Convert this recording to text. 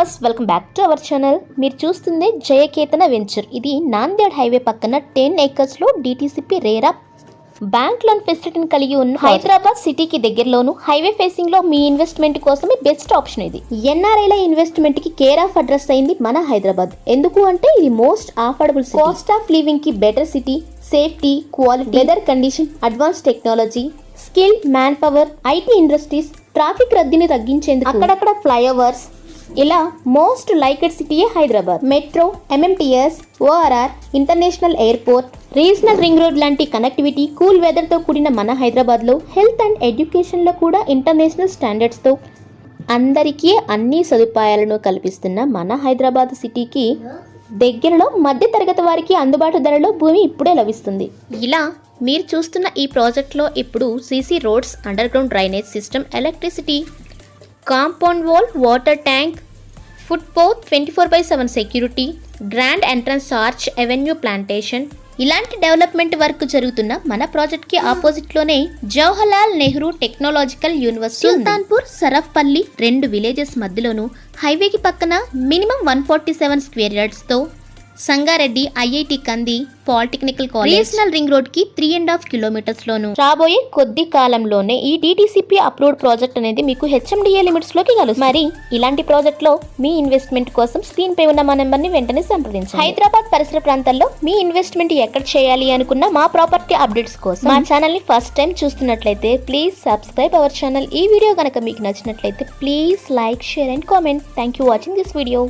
Viewers, welcome back to our channel. మీరు చూస్తుంది Jayaketana venture. ఇది నాందేడ్ హైవే పక్కన 10 acres లో DTCP రేరా బ్యాంక్ లోన్ ఫెసిలిటీని కలిగి ఉన్న హైదరాబాద్ సిటీకి దగ్గరలోను హైవే ఫేసింగ్ లో మీ ఇన్వెస్ట్మెంట్ కోసమే బెస్ట్ ఆప్షన్. ఇది ఎన్ఆర్ఐల ఇన్వెస్ట్మెంట్ కి కేర్ ఆఫ్ అడ్రస్ అయింది మన హైదరాబాద్. ఎందుకు అంటే ఇది most affordable city, cost of living కి better city, safety, quality, weather condition, advance technology, skilled manpower, IT industries, traffic రద్దీని తగ్గించేందుకు అక్కడక్కడ ఫ్లైఓవర్స్, ఇలా మోస్ట్ లైక్డ్ సిటీయే Hyderabad. Metro, MMTS, ORR, international airport, regional ring road లాంటి connectivity, cool weather తో కూడిన మన హైదరాబాద్ లో హెల్త్ అండ్ ఎడ్యుకేషన్ లో కూడా ఇంటర్నేషనల్ స్టాండర్డ్స్ తో అందరికీ అన్ని సదుపాయాలను కల్పిస్తున్న మన హైదరాబాద్ సిటీకి దగ్గరలో మధ్య తరగతి వారికి అందుబాటు ధరలో భూమి ఇప్పుడే లభిస్తుంది. ఇలా మీరు చూస్తున్న ఈ ప్రాజెక్ట్లో ఇప్పుడు CC roads, underground drainage system, electricity, compound wall, water tank, footpath, 24/7 security, grand entrance arch, avenue plantation, ఇలాంటి డెవలప్మెంట్ వర్క్ జరుగుతున్న మన ప్రాజెక్ట్ కి ఆపోజిట్ లోనే Jawaharlal Nehru technological university, Sultanpur, Sarafpalli, 2 villages మధ్యలోను హైవేకి పక్కన మినిమం 147 స్క్వేర్ యార్డ్స్ తో Sangareddy, IIT Kandi, polytechnical college, regional ring road కి 3.5 kilometers లోను రాబోయే కొద్ది కాలంలోనే ఈ DTCP అప్రూవ్డ్ ప్రాజెక్ట్ అనేది మీకు HMDA లిమిట్స్ లోకి కలుస్తుంది. మరి ఇలాంటి ప్రాజెక్ట్ లో మీ ఇన్వెస్ట్మెంట్ కోసం స్క్రీన్ పై ఉన్న మా నెంబర్ ని వెంటనే సంప్రదించండి. హైదరాబాద్ పరిసర ప్రాంతాల్లో మీ ఇన్వెస్ట్మెంట్ ఎక్కడ చేయాలి అనుకున్న మా ప్రాపర్టీ అప్డేట్స్ కోసం మా ఛానల్ ని ఫస్ట్ టైం చూస్తున్నట్లయితే ప్లీజ్ సబ్స్క్రైబ్ అవర్ ఛానల్. ఈ వీడియో కనుక మీకు నచ్చినట్లయితే please like, share and comment. Thank you watching this video.